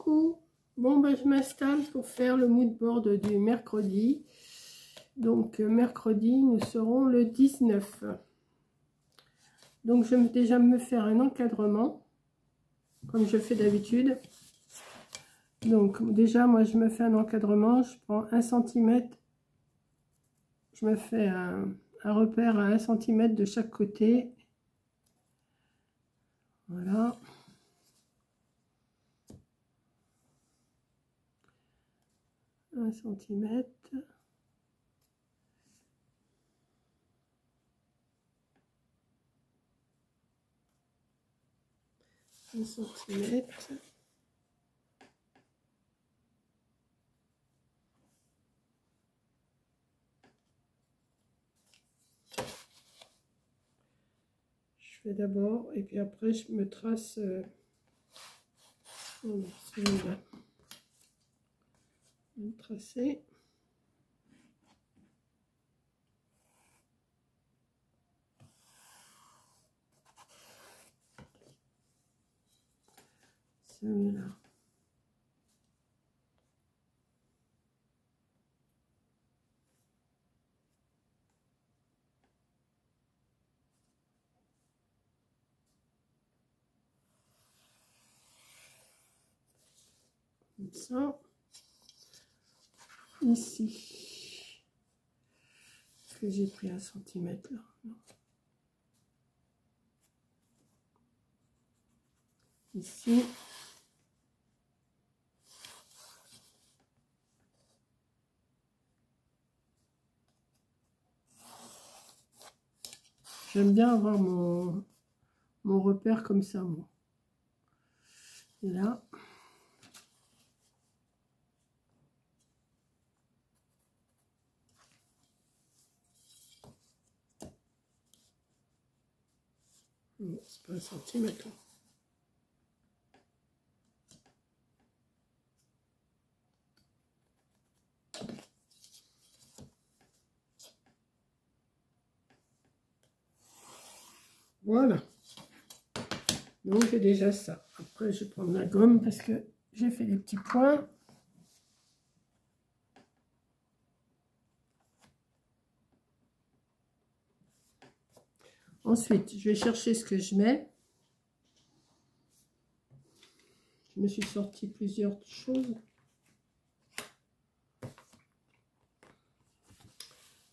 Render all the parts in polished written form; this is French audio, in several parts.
coucou. Bon, ben, je m'installe pour faire le mood board du mercredi. Donc, mercredi, nous serons le 19. Donc, je vais déjà me faire un encadrement, comme je fais d'habitude. Donc, déjà, moi, je me fais un encadrement. Je prends 1 cm. Je me fais un repère à 1 cm de chaque côté. Voilà. Un centimètre. Un centimètre. Je fais d'abord et puis après je me trace celui-là. Je vais le tracer. Celui-là. Comme ça. Ici. Est-ce que j'ai pris 1 centimètre là? Non. Ici. J'aime bien avoir mon repère comme ça, moi. Et là. C'est pas 1 centimètre. Voilà. Donc j'ai déjà ça. Après je vais prendre la gomme parce que j'ai fait des petits points. Ensuite, je vais chercher ce que je mets. Je me suis sorti plusieurs choses.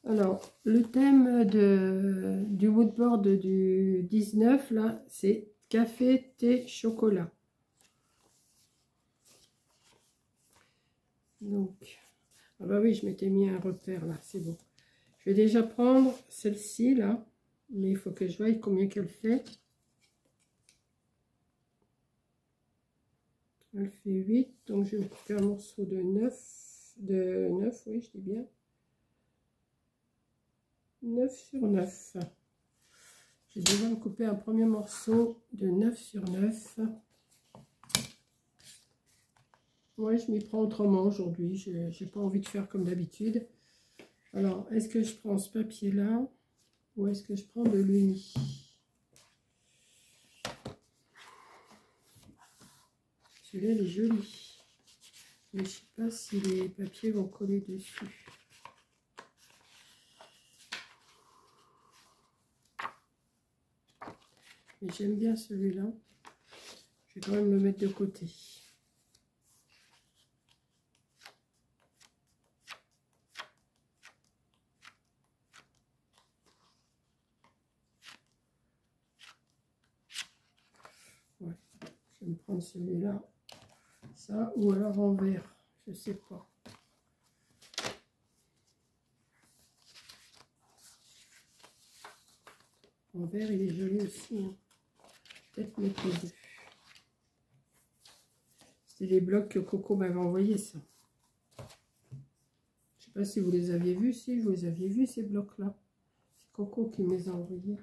Alors, le thème du moodboard du 19, là, c'est café, thé, chocolat. Donc, ah bah oui, je m'étais mis un repère là, c'est bon. Je vais déjà prendre celle-ci là, mais il faut que je voie combien qu'elle fait. Elle fait 8, donc je vais couper un morceau de 9, oui, je dis bien. 9 sur 9. J'ai déjà coupé un premier morceau de 9 sur 9. Ouais, je m'y prends autrement aujourd'hui. Je n'ai pas envie de faire comme d'habitude. Alors, est-ce que je prends ce papier-là ou est-ce que je prends de l'uni? Celui-là, il est joli. Mais je ne sais pas si les papiers vont coller dessus. Mais j'aime bien celui-là. Je vais quand même le mettre de côté. Ouais. Je vais me prendre celui-là. Ça, ou alors en vert. Je sais pas. En vert, il est joli aussi. Hein. Peut-être mettre les deux. C'était les blocs que Coco m'avait envoyés, ça. Je sais pas si vous les aviez vus. Si, vous les aviez vus, ces blocs-là. C'est Coco qui me les a envoyés.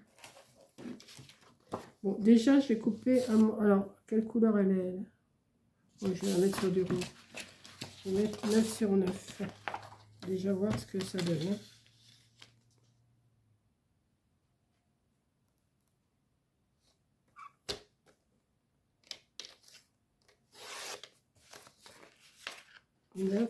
Bon, déjà, j'ai coupé... Alors, quelle couleur elle est, elle? Bon, je vais la mettre sur du rouge. Je vais mettre 9 sur 9. Déjà, voir ce que ça donne. Hein. 9.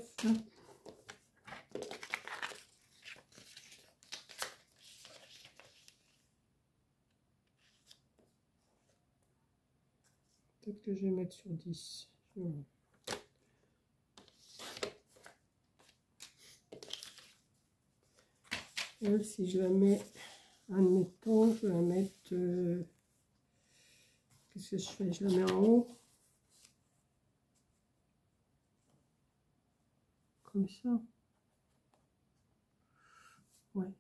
Peut-être que je vais mettre sur 10. Et si je la mets, admettons, je vais la mettre... qu'est-ce que je fais? Je la mets en haut. Comme ça. Ouais.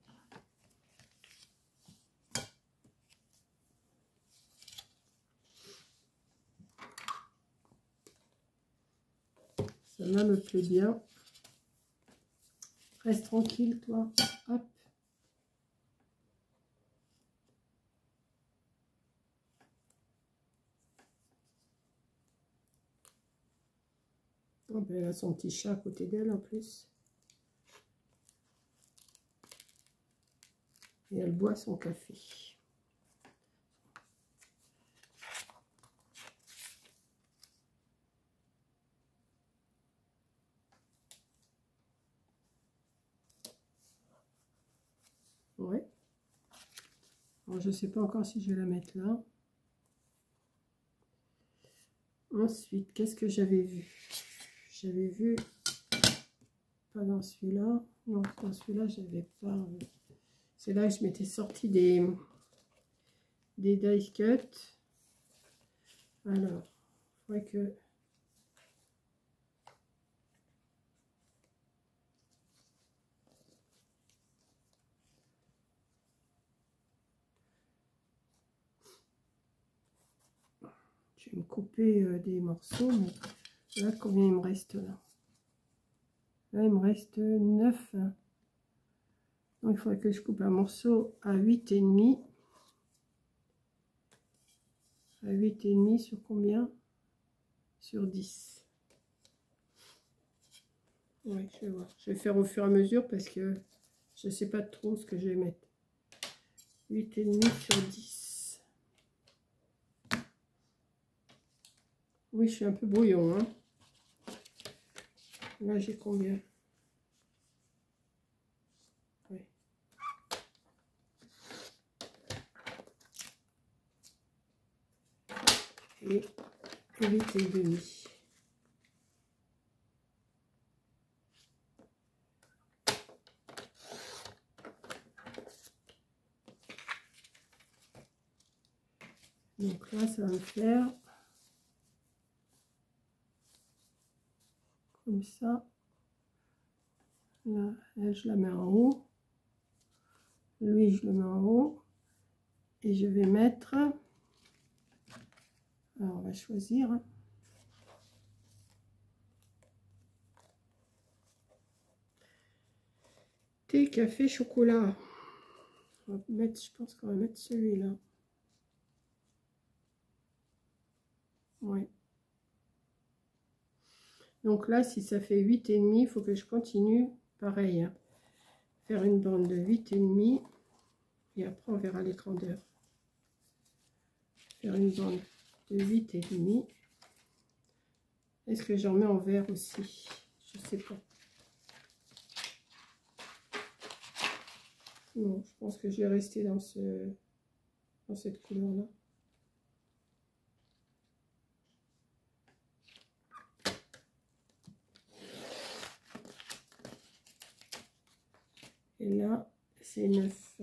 Celle-là me plaît bien. Reste tranquille, toi. Hop. Oh ben, elle a son petit chat à côté d'elle en plus. Et elle boit son café. Ouais. Alors, je ne sais pas encore si je vais la mettre là. Ensuite, qu'est-ce que j'avais vu? J'avais vu, pas dans celui-là. Non, dans celui-là, j'avais pas. C'est là que je m'étais sorti des die cut. Alors, il faudrait que... Je vais me couper des morceaux, mais là, combien il me reste là? Là, il me reste 9. Donc, il faudrait que je coupe un morceau à 8,5. À 8,5 sur combien? Sur 10. Ouais, je vais voir. Je vais faire au fur et à mesure parce que je ne sais pas trop ce que je vais mettre. 8,5 sur 10. Oui, je suis un peu brouillon, hein. Là, j'ai combien? Ouais. Et 8,5. Donc là, ça va me faire comme ça. Là, elle, je la mets en haut. Lui, je le mets en haut. Et je vais mettre... Alors, on va choisir. Thé, café, chocolat. On va mettre, je pense qu'on va mettre celui-là. Ouais. Donc là, si ça fait 8,5, il faut que je continue pareil. Hein. Faire une bande de 8,5. Et après, on verra les grandeurs. Faire une bande de 8,5. Est-ce que j'en mets en vert aussi? Je sais pas. Non, je pense que je vais rester dans cette couleur-là. Et là, c'est 9.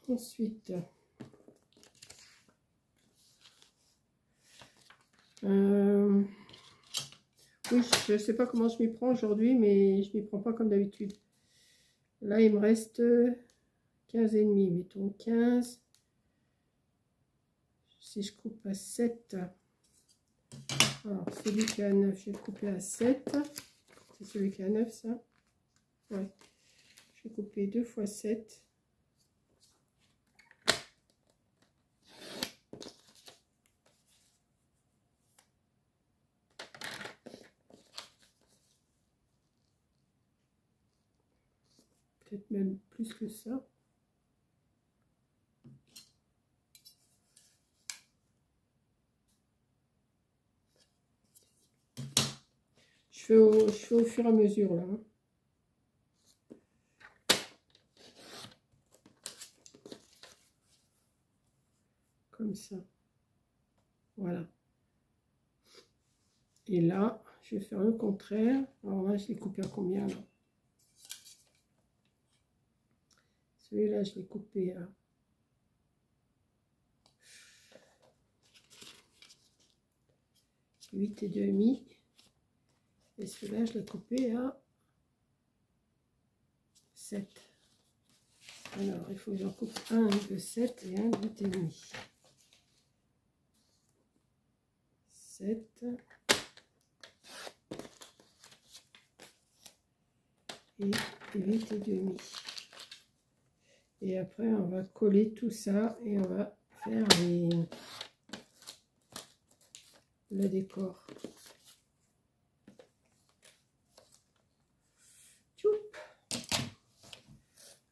Ensuite, oui, je ne sais pas comment je m'y prends aujourd'hui, mais je m'y prends pas comme d'habitude. Là, il me reste 15,5. Mettons 15. Si je coupe à 7, alors celui qui est à 9, je vais le couper à 7. C'est celui qui est à 9, ça. Ouais. Je vais couper 2 fois 7. peut-être même plus que ça. Je fais au fur et à mesure, là. Hein. Comme ça. Voilà. Et là, je vais faire le contraire. Alors là, je l'ai coupé à combien, là? Celui-là, je l'ai coupé à 8,5. Et celui-là, je l'ai coupé à 7. Alors, il faut que j'en coupe un de 7 et un de 8,5. 7 et 8,5. Et après, on va coller tout ça et on va faire le décor.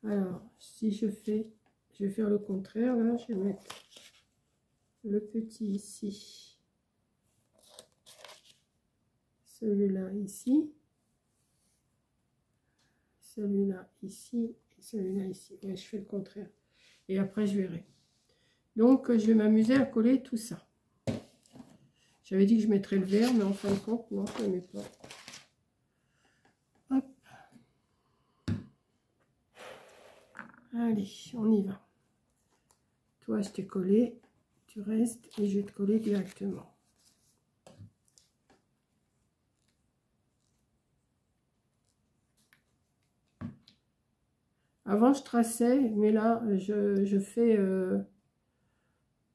Alors, si je vais faire le contraire, là, je vais mettre le petit ici, celui-là ici, celui-là ici, et celui-là ici. Ouais, je fais le contraire. Et après, je verrai. Donc, je vais m'amuser à coller tout ça. J'avais dit que je mettrais le vert, mais en fin de compte, non, je ne le mets pas. Hop. Allez, on y va. Toi, je t'ai collé, tu restes et je vais te coller directement. Avant, je traçais, mais là, je fais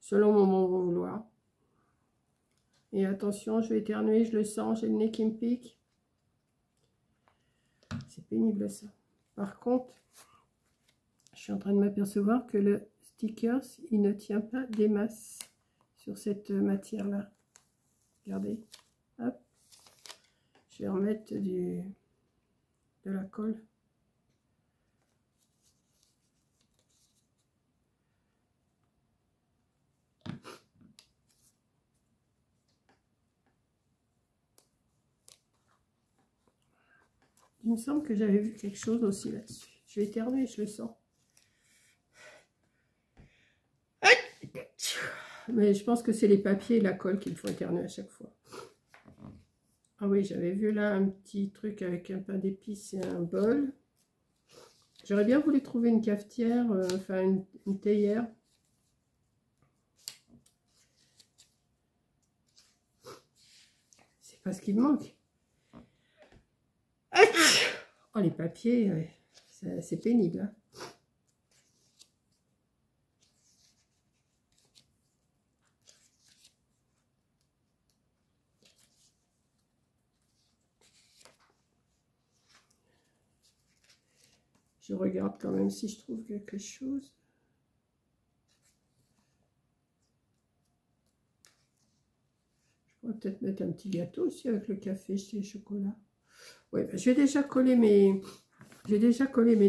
selon mon bon vouloir. Et attention, je vais éternuer, je le sens, j'ai le nez qui me pique. C'est pénible ça. Par contre, je suis en train de m'apercevoir que le sticker, il ne tient pas des masses sur cette matière-là. Regardez. Hop. Je vais remettre de la colle. Il me semble que j'avais vu quelque chose aussi là-dessus. Je vais éternuer, je le sens. Mais je pense que c'est les papiers et la colle qu'il faut éternuer à chaque fois. Ah oui, j'avais vu là un petit truc avec un pain d'épices et un bol. J'aurais bien voulu trouver une cafetière, enfin une théière. C'est pas ce qui me manque. Oh, les papiers, c'est pénible. Hein. Je regarde quand même si je trouve quelque chose. Je pourrais peut-être mettre un petit gâteau aussi avec le café et le chocolat. Ouais, ben, j'ai déjà collé mes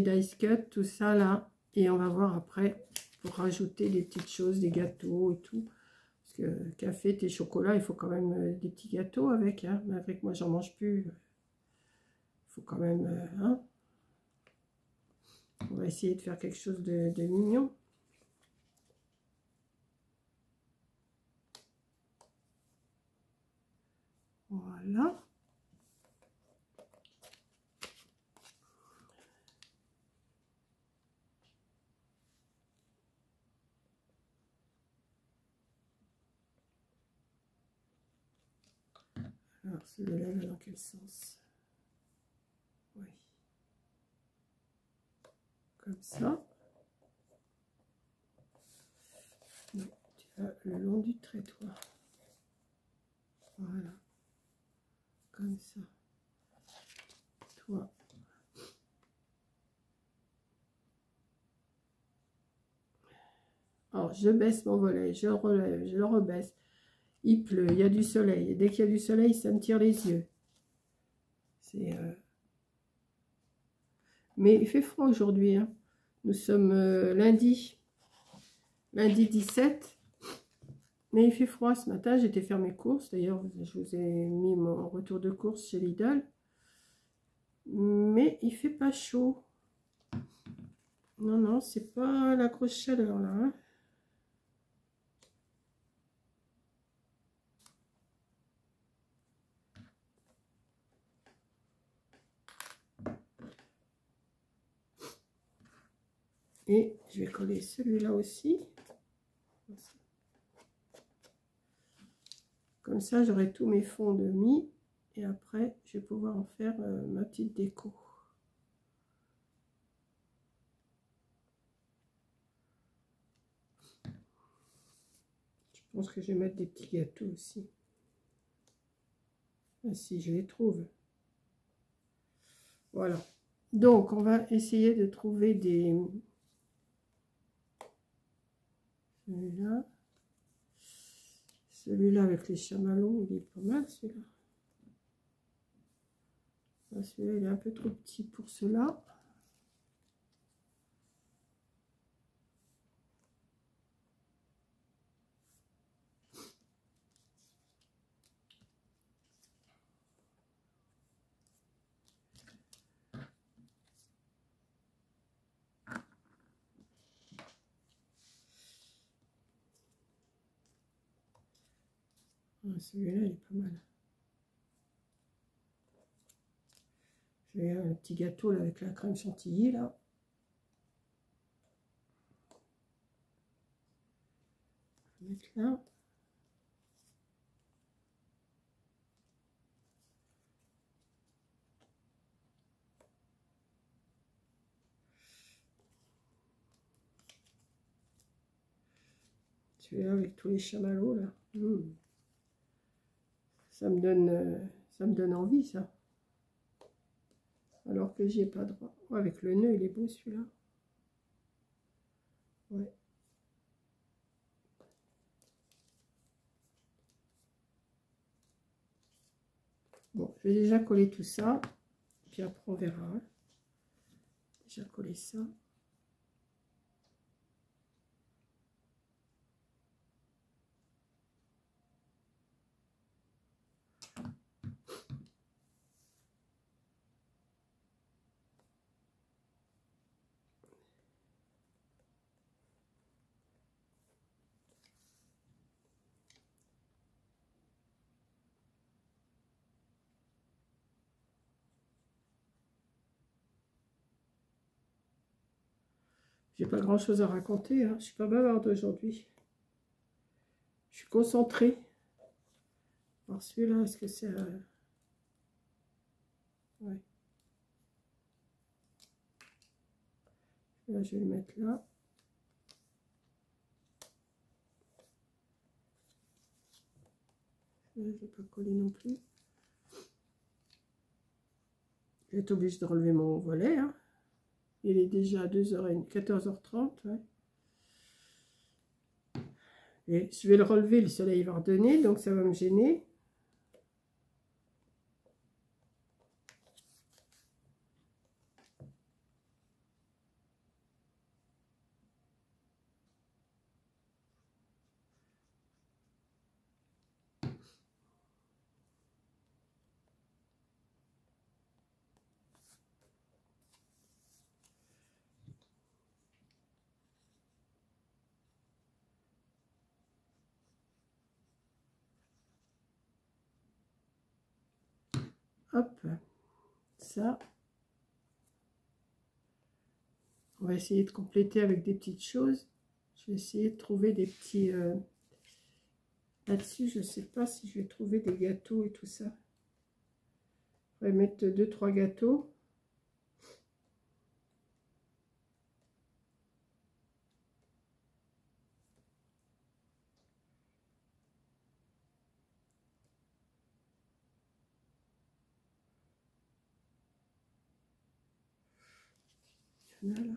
dice cut, tout ça là. Et on va voir après pour rajouter des petites choses, des gâteaux et tout. Parce que café, thé, chocolat, il faut quand même des petits gâteaux avec. Hein. Malgré que moi, j'en mange plus. Il faut quand même... hein. On va essayer de faire quelque chose de mignon. Voilà. Alors, celui-là, dans quel sens? Oui. Comme ça. Non, tu vas le long du trait, toi. Voilà. Comme ça. Toi. Alors, je baisse mon volet, je le relève, je le rebaisse. Il pleut, il y a du soleil. Et dès qu'il y a du soleil, ça me tire les yeux. C'est... Mais il fait froid aujourd'hui, hein. Nous sommes lundi 17. Mais il fait froid ce matin. J'étais faire mes courses. D'ailleurs, je vous ai mis mon retour de course chez Lidl. Mais il fait pas chaud. Non, non, c'est pas la grosse chaleur là, hein. Et je vais coller celui-là aussi. Comme ça, j'aurai tous mes fonds de mie. Et après, je vais pouvoir en faire ma petite déco. Je pense que je vais mettre des petits gâteaux aussi. Ah, si je les trouve. Voilà. Donc, on va essayer de trouver des... Celui-là. Celui-là avec les chamallows, il est pas mal celui-là. Celui-là, il est un peu trop petit pour cela. Celui-là, il est pas mal. Je vais un petit gâteau là, avec la crème chantilly là. Je vais mettre là. Celui-là avec tous les chamallows là. Ça me donne envie ça. Alors que j'y ai pas droit. Oh, avec le nœud, il est beau celui-là. Ouais. Bon, je vais déjà coller tout ça. Puis après, on verra. Hein. Déjà coller ça. J'ai pas grand chose à raconter, hein. Je suis pas bavarde aujourd'hui. Je suis concentrée. Alors celui-là, est-ce que c'est... Ouais. Là, je vais le mettre là. Là, je ne vais pas coller non plus. Je vais être obligée de relever mon volet, hein. Il est déjà 14h30. Ouais. Et je vais le relever, le soleil va redonner, donc ça va me gêner. Hop, ça. On va essayer de compléter avec des petites choses. Je vais essayer de trouver des petits... Là-dessus, je ne sais pas si je vais trouver des gâteaux et tout ça. On va mettre 2-3 gâteaux. Il y en a là.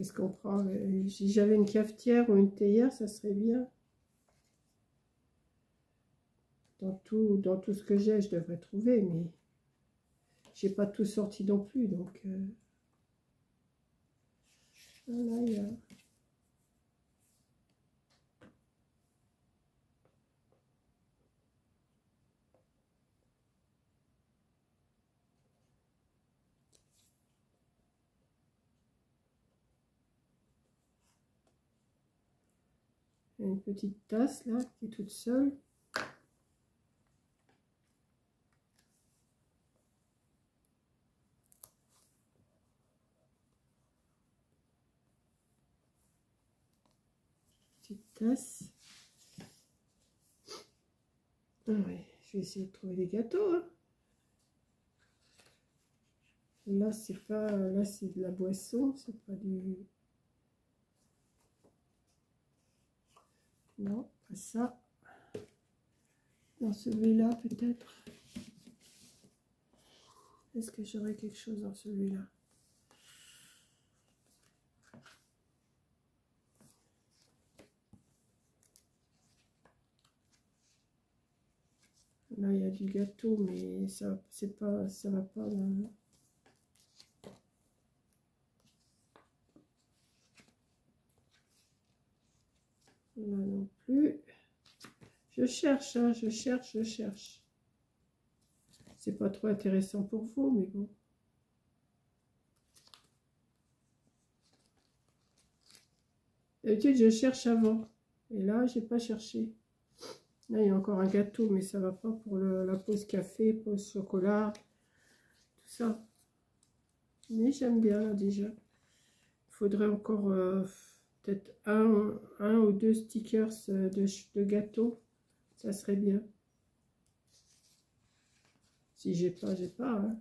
qu'est-ce qu'on prend? Si j'avais une cafetière ou une théière, ça serait bien. Dans tout ce que j'ai, je devrais trouver, mais j'ai pas tout sorti non plus, donc voilà, il y a une petite tasse là qui est toute seule. Petite tasse. Ah ouais, je vais essayer de trouver des gâteaux. Hein. Là, c'est pas, là c'est de la boisson, c'est pas du. Non, pas ça. Dans celui-là, peut-être. Est-ce que j'aurais quelque chose dans celui-là? Là, il y a du gâteau, mais ça, c'est pas, ça va pas. Là non plus. Je cherche, hein, je cherche. C'est pas trop intéressant pour vous, mais bon. D'habitude, je cherche avant. Et là, j'ai pas cherché. Là, il y a encore un gâteau, mais ça va pas pour la pause café, pause chocolat, tout ça. Mais j'aime bien, là, déjà. Il faudrait encore peut-être un ou deux stickers de gâteau. Ça serait bien. Si j'ai pas, j'ai pas. Hein.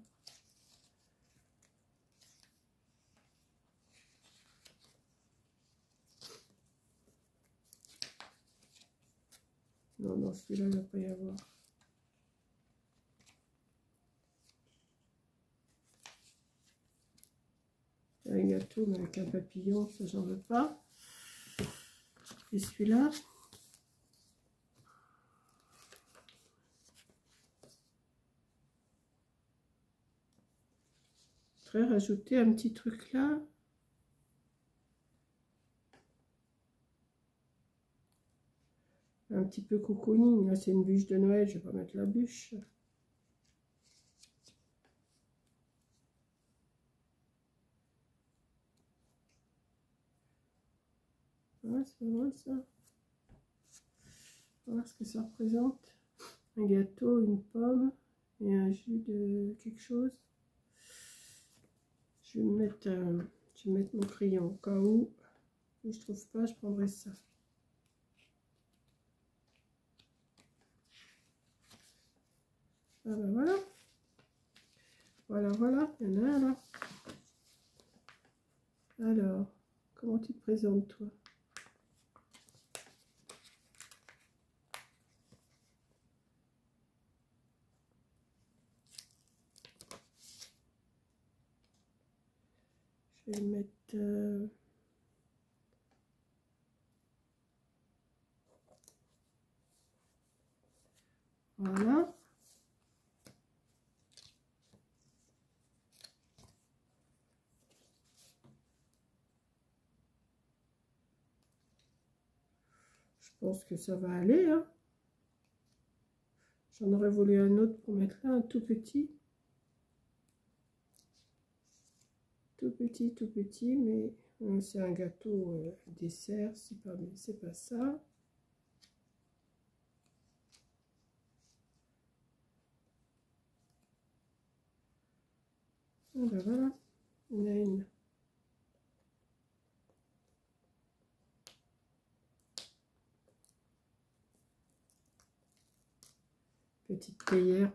Non, non, celui-là, il ne va pas y avoir. Un gâteau, mais avec un papillon, ça, j'en veux pas. Et celui-là. Je vais rajouter un petit truc là. Un petit peu cocooning. Là, c'est une bûche de Noël. Je vais pas mettre la bûche. Ouais, c'est pas mal ça. On va voir ce que ça représente. Un gâteau, une pomme et un jus de quelque chose. Je vais mettre mon crayon au cas où. Si je trouve pas, je prendrai ça. Ah ben voilà. Voilà. Il y en a un là. Alors, comment tu te présentes toi? Je vais mettre... Voilà. Je pense que ça va aller. Hein. J'en aurais voulu un autre pour mettre là, un tout petit. Tout petit, mais c'est un gâteau dessert, c'est pas ça. Ah ben voilà, il y en a une. Petite théière.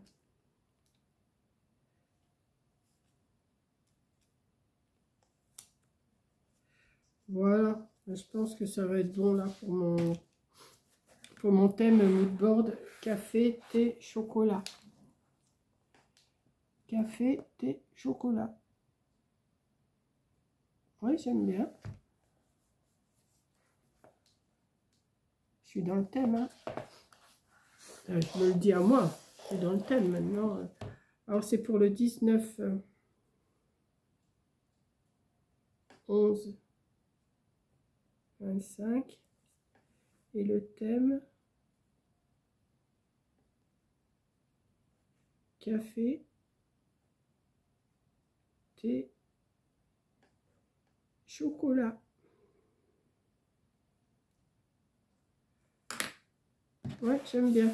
Voilà, je pense que ça va être bon là pour mon thème mood board café, thé, chocolat. Café, thé, chocolat. Oui, j'aime bien. Je suis dans le thème, hein. Je me le dis à moi, je suis dans le thème maintenant. Alors c'est pour le 19, 11, 25. Et le thème, café, thé, chocolat. Ouais, j'aime bien.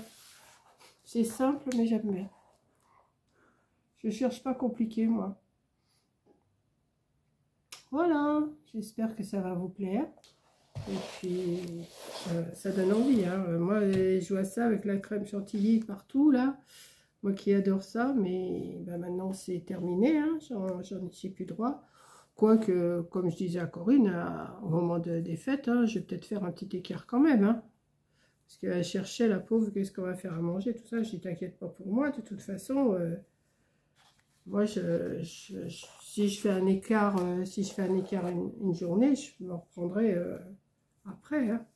C'est simple, mais j'aime bien. Je cherche pas compliqué, moi. Voilà, j'espère que ça va vous plaire. Et puis, ça donne envie, hein. Moi, je vois ça avec la crème chantilly partout, là. Moi qui adore ça, mais ben maintenant, c'est terminé, hein. J'en ai plus droit. Quoique, comme je disais à Corinne, au moment des fêtes, hein, je vais peut-être faire un petit écart quand même, hein. Parce qu'elle cherchait, la pauvre, qu'est-ce qu'on va faire à manger, tout ça. Je dis, t'inquiète pas pour moi, de toute façon... moi, si je fais un écart, une journée, je me reprendrai après, hein.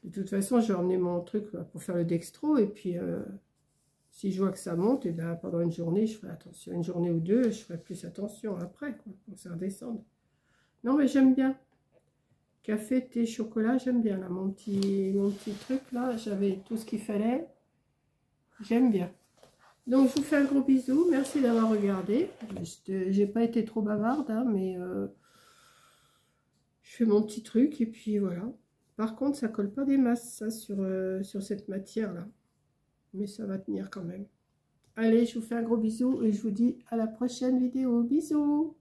De toute façon, je vais emmener mon truc pour faire le dextro. Et puis, si je vois que ça monte, et ben, pendant une journée, je ferai attention. Une journée ou deux, je ferai plus attention après, quoi, pour ça redescendre. Non, mais j'aime bien. Café, thé, chocolat, j'aime bien. Là, mon petit truc, là, j'avais tout ce qu'il fallait. J'aime bien. Donc, je vous fais un gros bisou. Merci d'avoir regardé. J'ai pas été trop bavarde, hein, mais je fais mon petit truc et puis voilà. Par contre, ça colle pas des masses, ça, sur cette matière-là. Mais ça va tenir quand même. Allez, je vous fais un gros bisou et je vous dis à la prochaine vidéo. Bisous!